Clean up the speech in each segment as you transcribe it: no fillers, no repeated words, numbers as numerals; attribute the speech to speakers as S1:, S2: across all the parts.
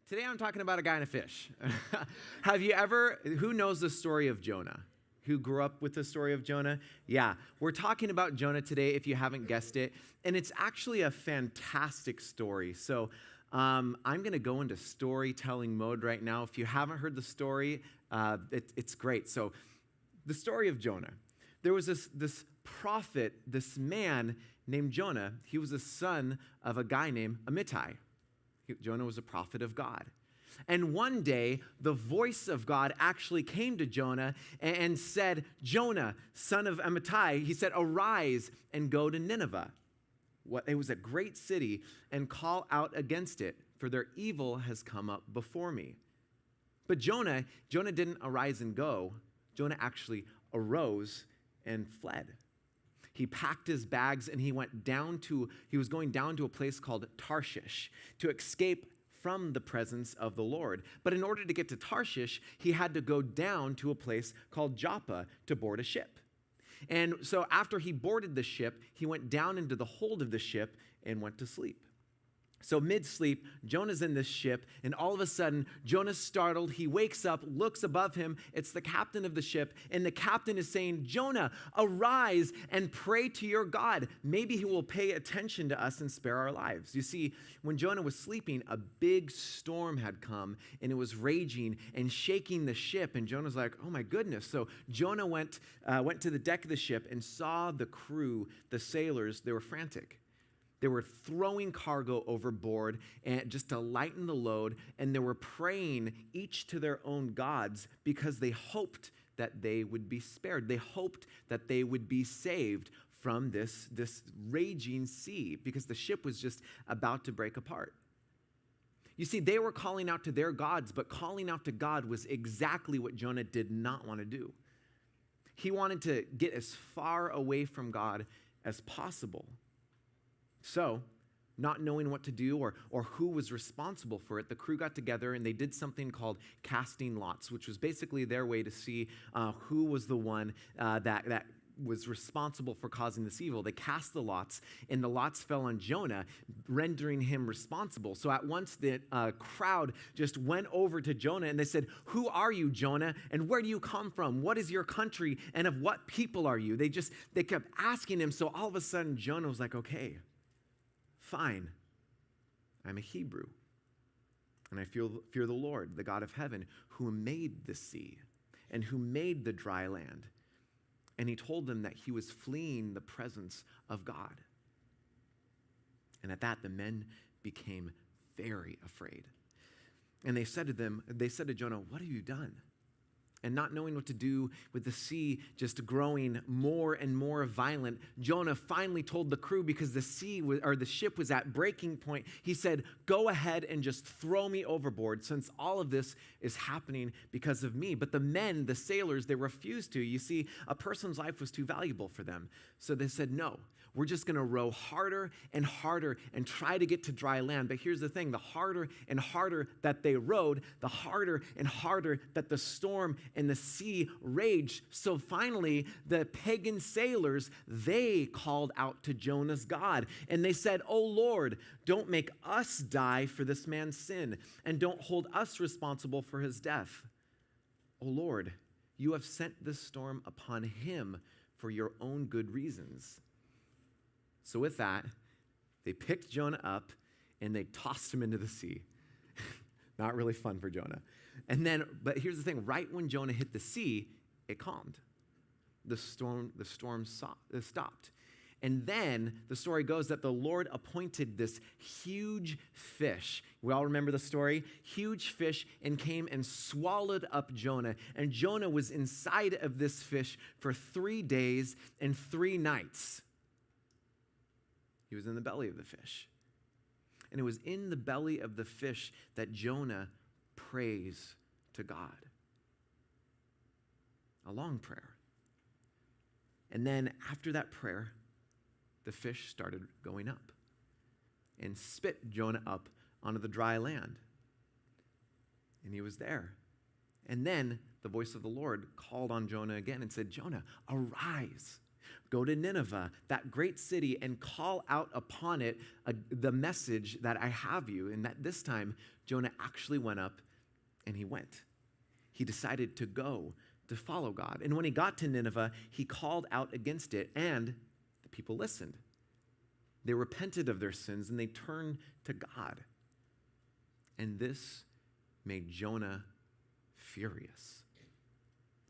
S1: Today I'm talking about a guy and a fish. Who knows the story of Jonah? Who grew up with the story of Jonah? Yeah, we're talking about Jonah today, if you haven't guessed it. And it's actually a fantastic story. So I'm going to go into storytelling mode right now. If you haven't heard the story, it's great. So the story of Jonah. There was this prophet, this man named Jonah. He was the son of a guy named Amittai. Jonah was a prophet of God. And one day, the voice of God actually came to Jonah and said, Jonah, son of Amittai, he said, arise and go to Nineveh. It was a great city, and call out against it, for their evil has come up before me. But Jonah didn't arise and go. Jonah actually arose and fled. He packed his bags and he was going down to a place called Tarshish to escape from the presence of the Lord. But in order to get to Tarshish, he had to go down to a place called Joppa to board a ship. And so after he boarded the ship, he went down into the hold of the ship and went to sleep. So mid-sleep, Jonah's in this ship, and all of a sudden, Jonah's startled. He wakes up, looks above him. It's the captain of the ship, and the captain is saying, Jonah, arise and pray to your God. Maybe he will pay attention to us and spare our lives. You see, when Jonah was sleeping, a big storm had come, and it was raging and shaking the ship, and Jonah's like, oh my goodness. So Jonah went to the deck of the ship and saw the crew, the sailors. They were frantic. They were throwing cargo overboard and just to lighten the load, and they were praying each to their own gods because they hoped that they would be spared. They hoped that they would be saved from this raging sea because the ship was just about to break apart. You see, they were calling out to their gods, but calling out to God was exactly what Jonah did not want to do. He wanted to get as far away from God as possible. So, not knowing what to do or who was responsible for it, the crew got together and they did something called casting lots, which was basically their way to see who was the one that was responsible for causing this evil. They cast the lots, and the lots fell on Jonah, rendering him responsible. So at once the crowd just went over to Jonah and they said, who are you, Jonah? And where do you come from? What is your country? And of what people are you? They kept asking him. So all of a sudden, Jonah was like, okay, fine, I'm a Hebrew, and I fear the Lord, the God of heaven, who made the sea and who made the dry land. And he told them that he was fleeing the presence of God. And at that, the men became very afraid. And they said to Jonah, what have you done? And not knowing what to do with the sea just growing more and more violent, Jonah finally told the crew, because the ship was at breaking point, he said, go ahead and just throw me overboard, since all of this is happening because of me. But the men, the sailors, they refused to. You see, a person's life was too valuable for them. So they said, no, we're just going to row harder and harder and try to get to dry land. But here's the thing, the harder and harder that they rowed, the harder and harder that the storm and the sea raged. So finally, the pagan sailors, they called out to Jonah's God. And they said, oh Lord, don't make us die for this man's sin, and don't hold us responsible for his death. Oh Lord, you have sent this storm upon him for your own good reasons. So with that, they picked Jonah up and they tossed him into the sea. Not really fun for Jonah. But here's the thing, right when Jonah hit the sea, it calmed. The storm stopped. And then the story goes that the Lord appointed this huge fish. We all remember the story? Huge fish, and came and swallowed up Jonah. And Jonah was inside of this fish for 3 days and 3 nights. He was in the belly of the fish. And it was in the belly of the fish that Jonah prays to God. A long prayer. And then after that prayer, the fish started going up and spit Jonah up onto the dry land. And he was there. And then the voice of the Lord called on Jonah again and said, Jonah, arise. Go to Nineveh, that great city, and call out upon it the message that I have you. And that this time, Jonah actually went up and he went. He decided to go, to follow God. And when he got to Nineveh, he called out against it, and the people listened. They repented of their sins and they turned to God. And this made Jonah furious.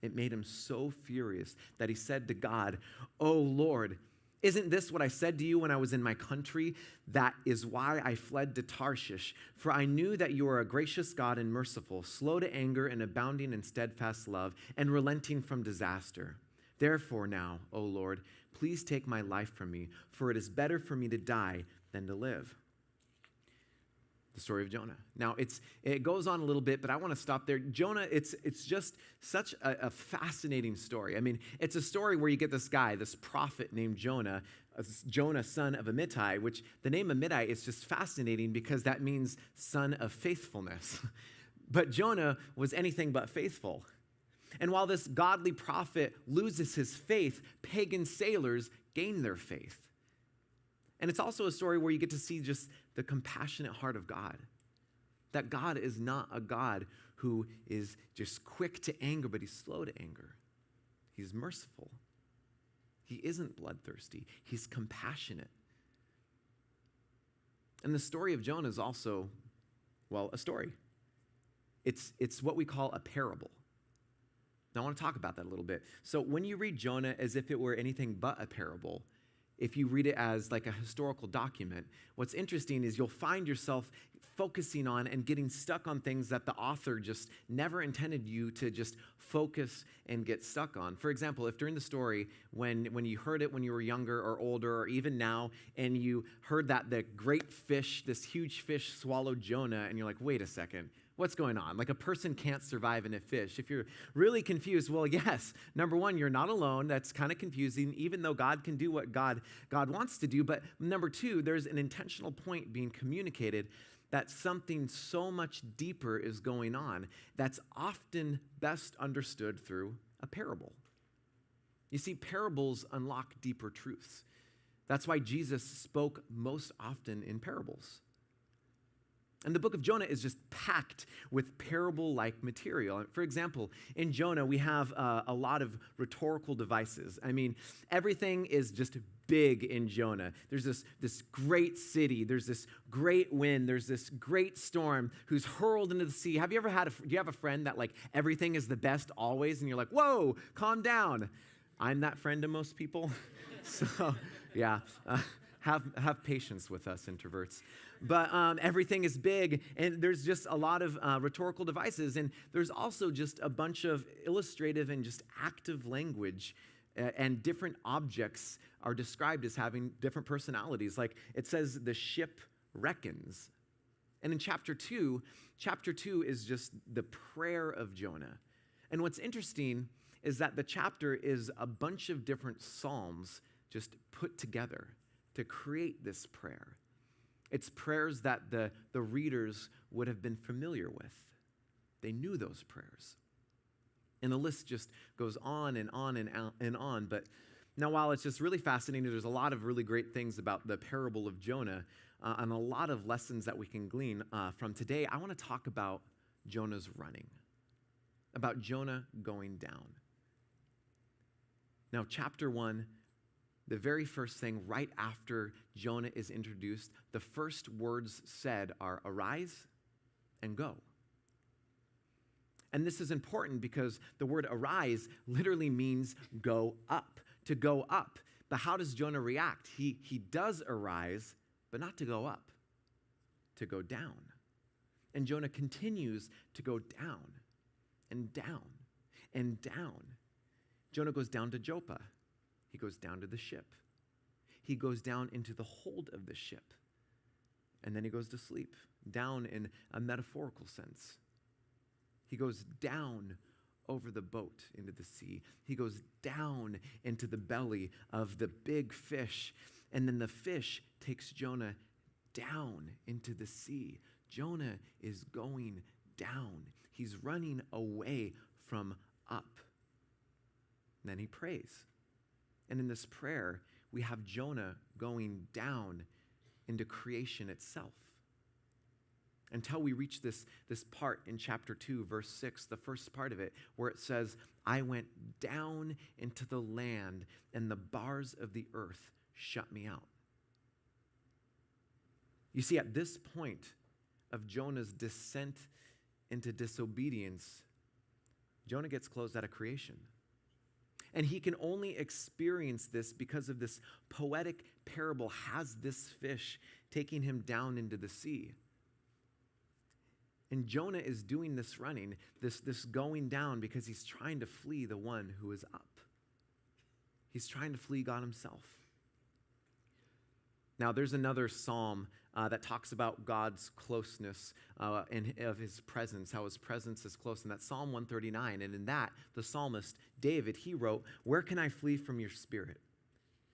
S1: It made him so furious that he said to God, "Oh Lord, isn't this what I said to you when I was in my country? That is why I fled to Tarshish. For I knew that you are a gracious God and merciful, slow to anger and abounding in steadfast love, and relenting from disaster. Therefore now, O Lord, please take my life from me, for it is better for me to die than to live." The story of Jonah. Now, it goes on a little bit, but I want to stop there. Jonah, it's just such a fascinating story. I mean, it's a story where you get this guy, this prophet named Jonah, Jonah, son of Amittai, which the name Amittai is just fascinating because that means son of faithfulness. But Jonah was anything but faithful. And while this godly prophet loses his faith, pagan sailors gain their faith. And it's also a story where you get to see just the compassionate heart of God. That God is not a God who is just quick to anger, but he's slow to anger. He's merciful. He isn't bloodthirsty. He's compassionate. And the story of Jonah is also, well, a story. It's what we call a parable. Now, I want to talk about that a little bit. So when you read Jonah as if it were anything but a parable, if you read it as like a historical document, what's interesting is you'll find yourself focusing on and getting stuck on things that the author just never intended you to just focus and get stuck on. For example, if during the story, when you heard it when you were younger or older or even now, and you heard that the great fish, this huge fish swallowed Jonah, and you're like, wait a second, what's going on? Like a person can't survive in a fish. If you're really confused, well, yes, number one, you're not alone. That's kind of confusing, even though God can do what God wants to do. But number two, there's an intentional point being communicated that something so much deeper is going on that's often best understood through a parable. You see, parables unlock deeper truths. That's why Jesus spoke most often in parables. And the book of Jonah is just packed with parable-like material. For example, in Jonah, we have a lot of rhetorical devices. I mean, everything is just big in Jonah. There's this great city. There's this great wind. There's this great storm who's hurled into the sea. Have you ever do you have a friend that like everything is the best always? And you're like, whoa, calm down. I'm that friend to most people. So, yeah. Have patience with us introverts. But everything is big, and there's just a lot of rhetorical devices, and there's also just a bunch of illustrative and just active language, and different objects are described as having different personalities. Like it says the ship reckons. And in chapter 2 is just the prayer of Jonah. And what's interesting is that the chapter is a bunch of different psalms just put together to create this prayer. It's prayers that the readers would have been familiar with. They knew those prayers. And the list just goes on and on and on. But now, while it's just really fascinating, there's a lot of really great things about the parable of Jonah and a lot of lessons that we can glean from today. I want to talk about Jonah's running, about Jonah going down. Now, chapter 1, the very first thing right after Jonah is introduced, the first words said are arise and go. And this is important because the word arise literally means go up, to go up. But how does Jonah react? He does arise, but not to go up, to go down. And Jonah continues to go down and down and down. Jonah goes down to Joppa. He goes down to the ship. He goes down into the hold of the ship. And then he goes to sleep, down in a metaphorical sense. He goes down over the boat into the sea. He goes down into the belly of the big fish. And then the fish takes Jonah down into the sea. Jonah is going down. He's running away from up. And then he prays. And in this prayer, we have Jonah going down into creation itself. Until we reach this part in chapter 2, verse 6, the first part of it, where it says, I went down into the land, and the bars of the earth shut me out. You see, at this point of Jonah's descent into disobedience, Jonah gets closed out of creation. And he can only experience this because of this poetic parable has this fish taking him down into the sea. And Jonah is doing this running, this going down, because he's trying to flee the one who is up. He's trying to flee God himself. Now, there's another psalm that talks about God's closeness and of his presence, how his presence is close. And that's Psalm 139. And in that, the psalmist, David, he wrote, where can I flee from your spirit?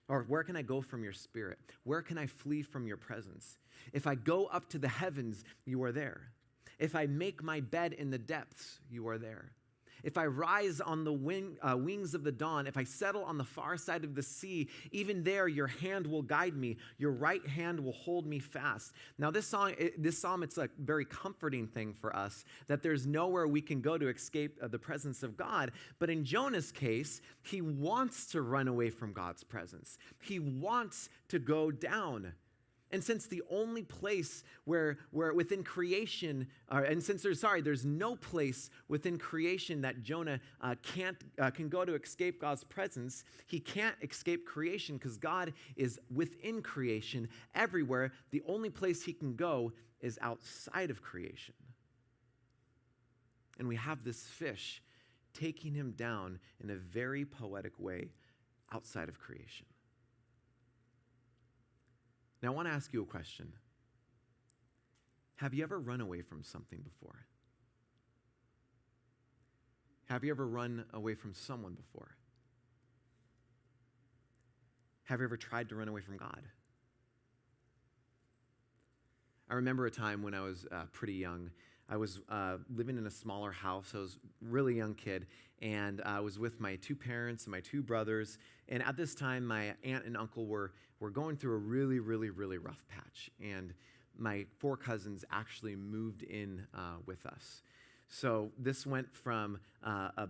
S1: Or where can I go from your spirit? Where can I flee from your presence? If I go up to the heavens, you are there. If I make my bed in the depths, you are there. If I rise on the wings of the dawn, if I settle on the far side of the sea, even there your hand will guide me. Your right hand will hold me fast. Now this psalm, it's a very comforting thing for us that there's nowhere we can go to escape the presence of God. But in Jonah's case, he wants to run away from God's presence. He wants to go down. And since the only place where within creation, there's no place within creation that Jonah can go to escape God's presence. He can't escape creation because God is within creation everywhere. The only place he can go is outside of creation. And we have this fish taking him down in a very poetic way outside of creation. Now, I want to ask you a question. Have you ever run away from something before? Have you ever run away from someone before? Have you ever tried to run away from God? I remember a time when I was pretty young. I was living in a smaller house. I was a really young kid, and I was with my two parents and my two brothers. And at this time, my aunt and uncle were going through a really, really, really rough patch. And my 4 cousins actually moved in with us. So this went from a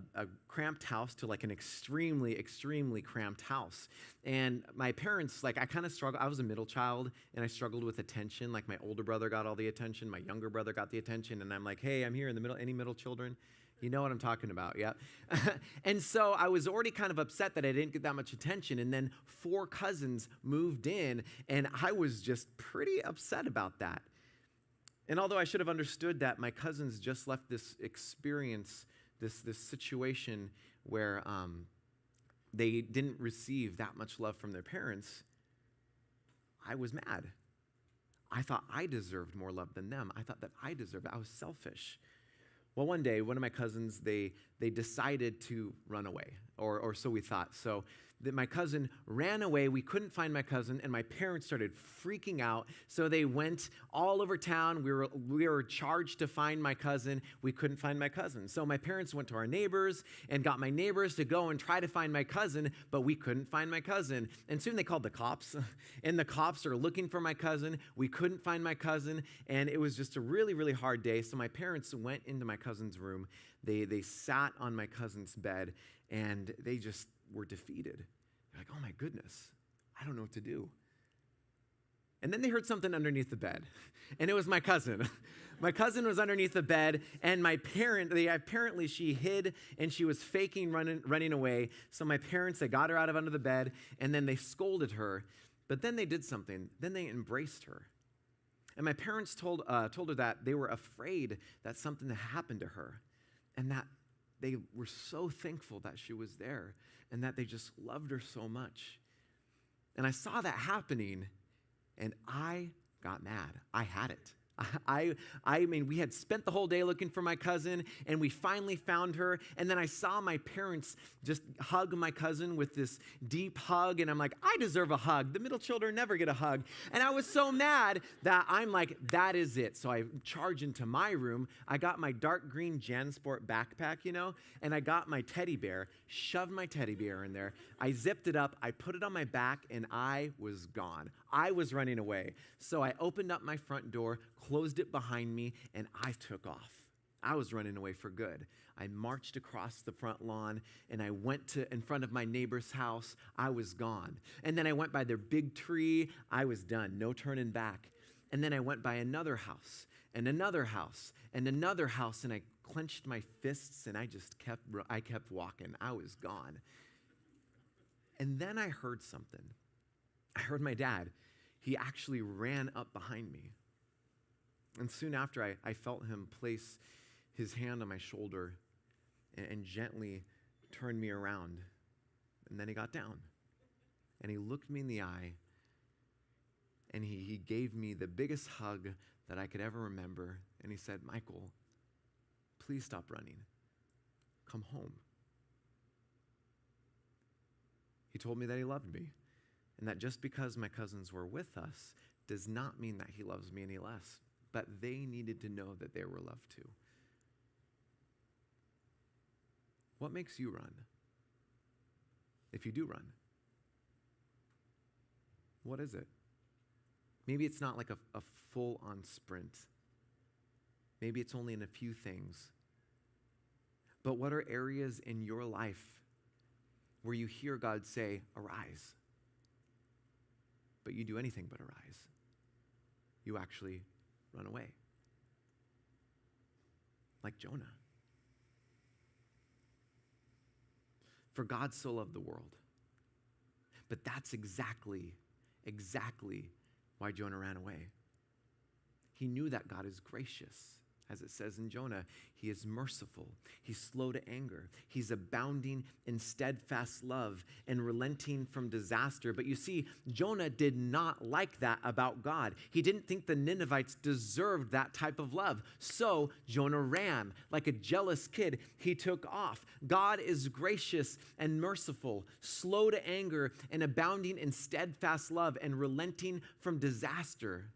S1: cramped house to like an extremely, extremely cramped house. And my parents, I kind of struggled. I was a middle child, and I struggled with attention. Like my older brother got all the attention. My younger brother got the attention. And I'm like, hey, I'm here in the middle. Any middle children? You know what I'm talking about, yeah. And so I was already kind of upset that I didn't get that much attention. And then 4 cousins moved in, and I was just pretty upset about that. And although I should have understood that my cousins just left this experience, this situation where they didn't receive that much love from their parents, I was mad. I thought I deserved more love than them. I thought that I deserved it. I was selfish. Well, one day, one of my cousins, they decided to run away, or so we thought. So my cousin ran away. We couldn't find my cousin, and my parents started freaking out. So they went all over town. We were charged to find my cousin. We couldn't find my cousin. So my parents went to our neighbors and got my neighbors to go and try to find my cousin, but we couldn't find my cousin. And soon they called the cops, and the cops are looking for my cousin. We couldn't find my cousin, and it was just a really, really hard day. So my parents went into my cousin's room. They sat on my cousin's bed, and they just were defeated. They're like, oh my goodness, I don't know what to do. And then they heard something underneath the bed, and it was my cousin. My cousin was underneath the bed, and apparently she hid, and she was faking running away. So my parents, they got her out of under the bed, and then they scolded her. But then they did something. Then they embraced her. And my parents told her that they were afraid that something had happened to her, and that they were so thankful that she was there, and that they just loved her so much. And I saw that happening, and I got mad. I had it. I mean, we had spent the whole day looking for my cousin, and we finally found her. And then I saw my parents just hug my cousin with this deep hug, and I'm like, I deserve a hug. The middle children never get a hug. And I was so mad that I'm like, that is it. So I charge into my room. I got my dark green JanSport backpack, and I got my teddy bear, shoved my teddy bear in there. I zipped it up, I put it on my back, and I was gone. I was running away. So I opened up my front door, closed it behind me, and I took off. I was running away for good. I marched across the front lawn, and I went in front of my neighbor's house. I was gone. And then I went by their big tree. I was done. No turning back. And then I went by another house, and another house, and another house, and I clenched my fists, and I kept walking. I was gone. And then I heard something. I heard my dad. He actually ran up behind me. And soon after, I felt him place his hand on my shoulder and gently turn me around. And then he got down. And he looked me in the eye. And he gave me the biggest hug that I could ever remember. And he said, Michael, please stop running. Come home. He told me that he loved me. And that just because my cousins were with us does not mean that he loves me any less. But they needed to know that they were loved too. What makes you run? If you do run, what is it? Maybe it's not like a full-on sprint. Maybe it's only in a few things. But what are areas in your life where you hear God say, arise? But you do anything but arise. You actually run away. Like Jonah. For God so loved the world. But that's exactly why Jonah ran away. He knew that God is gracious. As it says in Jonah, he is merciful. He's slow to anger. He's abounding in steadfast love and relenting from disaster. But you see, Jonah did not like that about God. He didn't think the Ninevites deserved that type of love. So Jonah ran. Like a jealous kid, he took off. God is gracious and merciful, slow to anger, and abounding in steadfast love and relenting from disaster.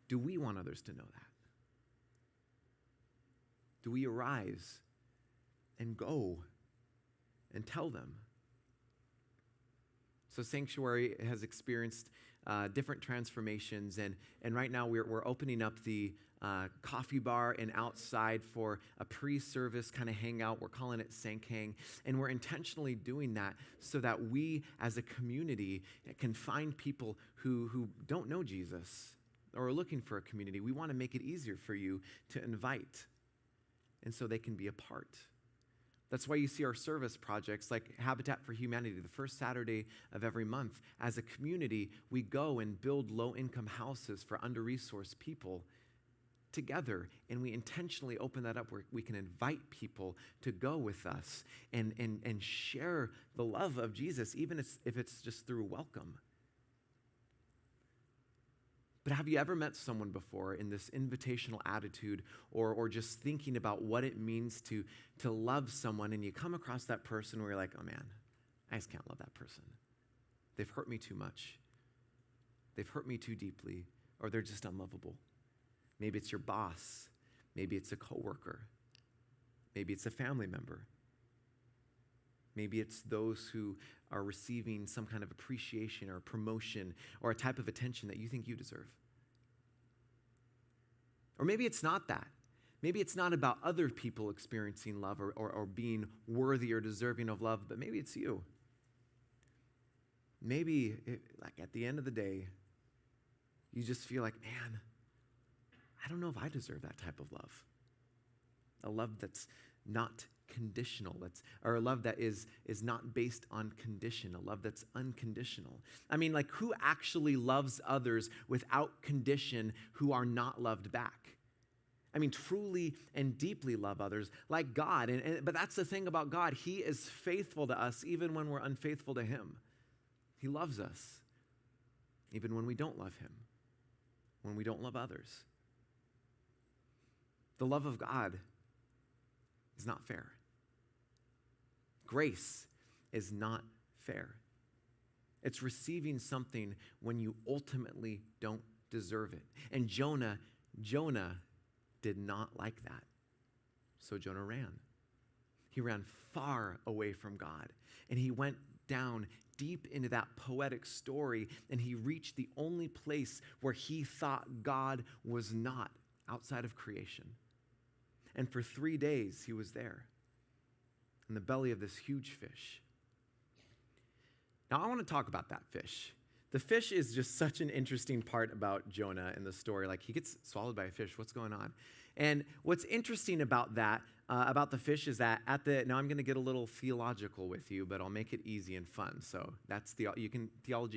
S1: Do we want others to know that? Do we arise and go and tell them? So Sanctuary has experienced different transformations, and right now we're opening up the coffee bar and outside for a pre-service kind of hangout. We're calling it Sank Hang, and we're intentionally doing that so that we as a community can find people who don't know Jesus or are looking for a community. We want to make it easier for you to invite, and so they can be a part. That's why you see our service projects like Habitat for Humanity, the first Saturday of every month. As a community, we go and build low-income houses for under-resourced people together, and we intentionally open that up where we can invite people to go with us and share the love of Jesus, even if it's just through welcome. But have you ever met someone before in this invitational attitude or just thinking about what it means to love someone, and you come across that person where you're like, oh man, I just can't love that person. They've hurt me too much. They've hurt me too deeply, or they're just unlovable. Maybe it's your boss. Maybe it's a coworker. Maybe it's a family member. Maybe it's those who are receiving some kind of appreciation or promotion or a type of attention that you think you deserve. Or maybe it's not that. Maybe it's not about other people experiencing love or being worthy or deserving of love, but maybe it's you. Maybe, like at the end of the day, you just feel like, man, I don't know if I deserve that type of love. A love that's not conditional, or a love that is not based on condition, a love that's unconditional. I mean, like, who actually loves others without condition who are not loved back? I mean, truly and deeply love others like God. But that's the thing about God. He is faithful to us even when we're unfaithful to him. He loves us even when we don't love him. when we don't love others. The love of God is not fair. Grace is not fair. It's receiving something when you ultimately don't deserve it. And Jonah did not like that. So Jonah ran. He ran far away from God. And he went down deep into that poetic story, and he reached the only place where he thought God was not, outside of creation. And for 3 days, he was there in the belly of this huge fish. Now, I want to talk about that fish. The fish is just such an interesting part about Jonah in the story. Like, he gets swallowed by a fish. What's going on? And what's interesting about that, about the fish, is that now I'm going to get a little theological with you, but I'll make it easy and fun. So theology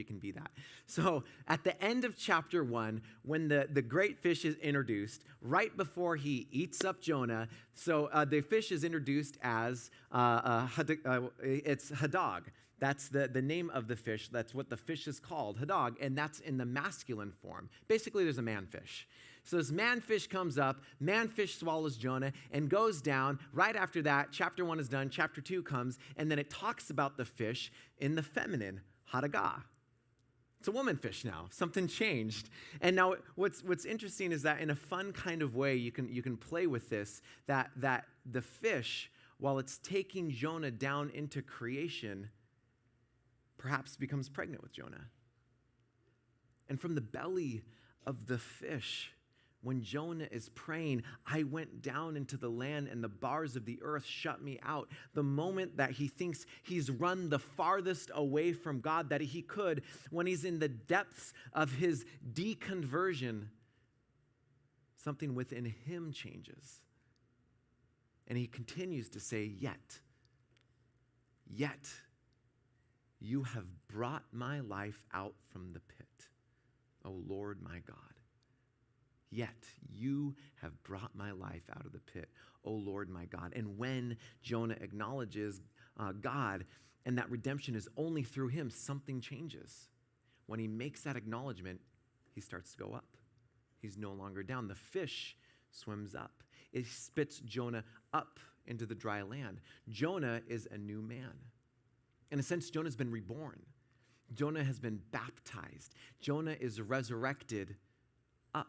S1: can be that. So at the end of chapter 1, when the great fish is introduced, right before he eats up Jonah, so the fish is introduced as it's Hadog. That's the name of the fish. That's what the fish is called, Hadog, and that's in the masculine form. Basically, there's a manfish. So this manfish comes up, manfish swallows Jonah and goes down. Right after that, chapter 1 is done, chapter 2 comes, and then it talks about the fish in the feminine, Hadagah. It's a woman fish now. Something changed. And now what's interesting is that in a fun kind of way, you can play with this, that the fish, while it's taking Jonah down into creation, perhaps becomes pregnant with Jonah. And from the belly of the fish, when Jonah is praying, I went down into the land and the bars of the earth shut me out. The moment that he thinks he's run the farthest away from God that he could, when he's in the depths of his deconversion, something within him changes. And he continues to say, yet, you have brought my life out from the pit, O Lord my God. Yet you have brought my life out of the pit, O Lord my God. And when Jonah acknowledges God and that redemption is only through him, something changes. When he makes that acknowledgement, he starts to go up. He's no longer down. The fish swims up. It spits Jonah up into the dry land. Jonah is a new man. In a sense, Jonah's been reborn. Jonah has been baptized. Jonah is resurrected up.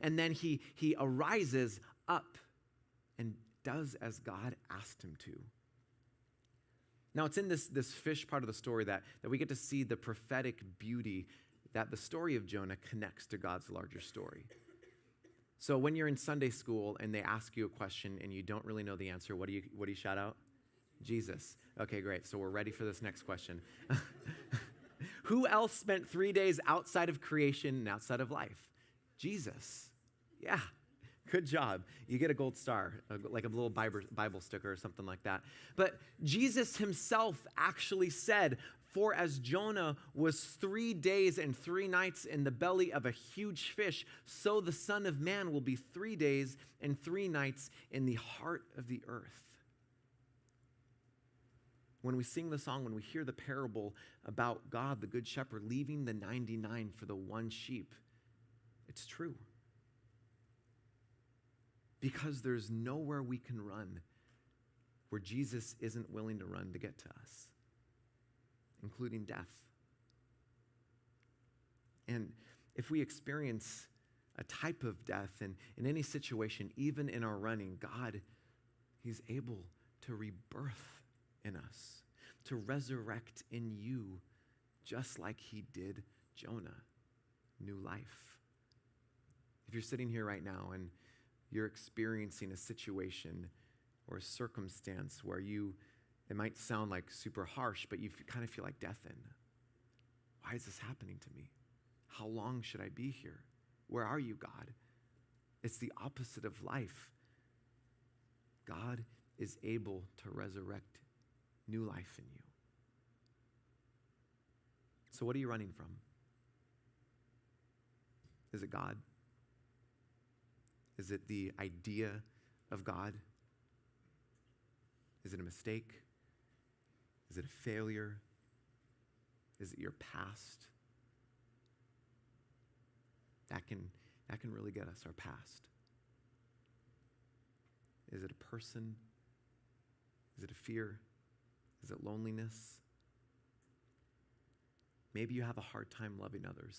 S1: And then he arises up and does as God asked him to. Now, it's in this fish part of the story that we get to see the prophetic beauty that the story of Jonah connects to God's larger story. So when you're in Sunday school and they ask you a question and you don't really know the answer, what do you shout out? Jesus. Okay, great. So we're ready for this next question. Who else spent 3 days outside of creation and outside of life? Jesus. Yeah, good job. You get a gold star, like a little Bible sticker or something like that. But Jesus himself actually said, for as Jonah was 3 days and 3 nights in the belly of a huge fish, so the Son of Man will be 3 days and 3 nights in the heart of the earth. When we sing the song, when we hear the parable about God, the Good Shepherd, leaving the 99 for the one sheep, it's true. Because there's nowhere we can run where Jesus isn't willing to run to get to us, including death. And if we experience a type of death in any situation, even in our running, God, he's able to rebirth in us, to resurrect in you, just like he did Jonah, new life. If you're sitting here right now and you're experiencing a situation or a circumstance where it might sound like super harsh, but you kind of feel like death in. Why is this happening to me? How long should I be here? Where are you, God? It's the opposite of life. God is able to resurrect new life in you. So what are you running from? Is it God? Is it the idea of God? Is it a mistake? Is it a failure? Is it your past? That can really get us, our past. Is it a person? Is it a fear? Is it loneliness? Maybe you have a hard time loving others.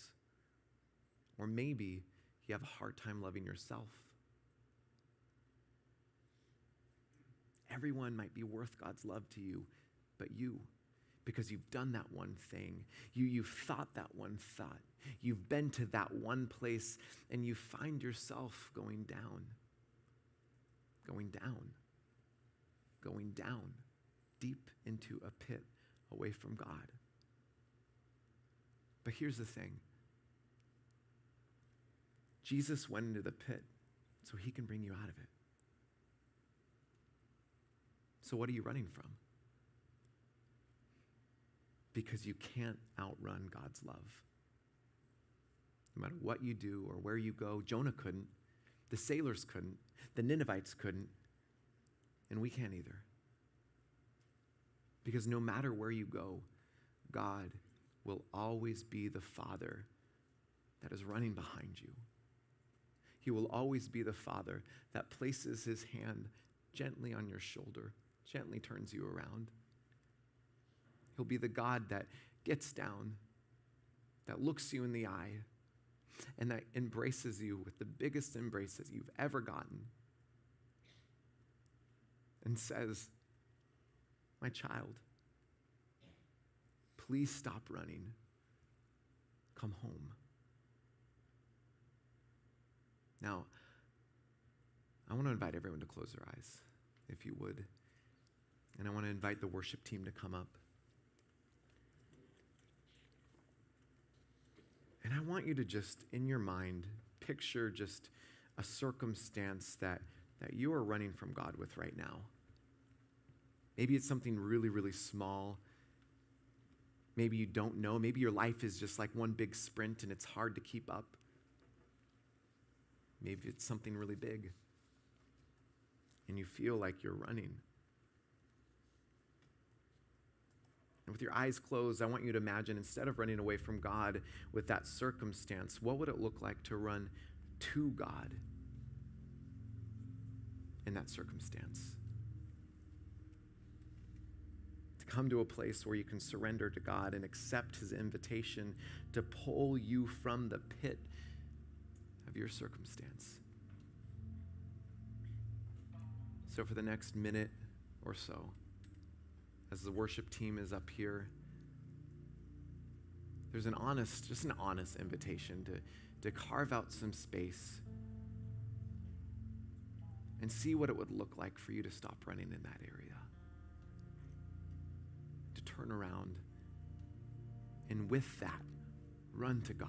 S1: Or maybe you have a hard time loving yourself. Everyone might be worth God's love to you, but you, because you've done that one thing. You've thought that one thought. You've been to that one place, and you find yourself going down, deep into a pit away from God. But here's the thing. Jesus went into the pit so he can bring you out of it. So what are you running from? Because you can't outrun God's love. No matter what you do or where you go, Jonah couldn't, the sailors couldn't, the Ninevites couldn't, and we can't either. Because no matter where you go, God will always be the Father that is running behind you. He will always be the Father that places his hand gently on your shoulder, gently turns you around. He'll be the God that gets down, that looks you in the eye, and that embraces you with the biggest embraces you've ever gotten, and says, my child, please stop running. Come home. Now, I want to invite everyone to close their eyes, if you would. And I want to invite the worship team to come up. And I want you to just, in your mind, picture just a circumstance that you are running from God with right now. Maybe it's something really, really small. Maybe you don't know. Maybe your life is just like one big sprint and it's hard to keep up. Maybe it's something really big and you feel like you're running. And with your eyes closed, I want you to imagine, instead of running away from God with that circumstance, what would it look like to run to God in that circumstance? To come to a place where you can surrender to God and accept his invitation to pull you from the pit of your circumstance. So for the next minute or so, as the worship team is up here, there's just an honest invitation to carve out some space and see what it would look like for you to stop running in that area. To turn around and with that, run to God.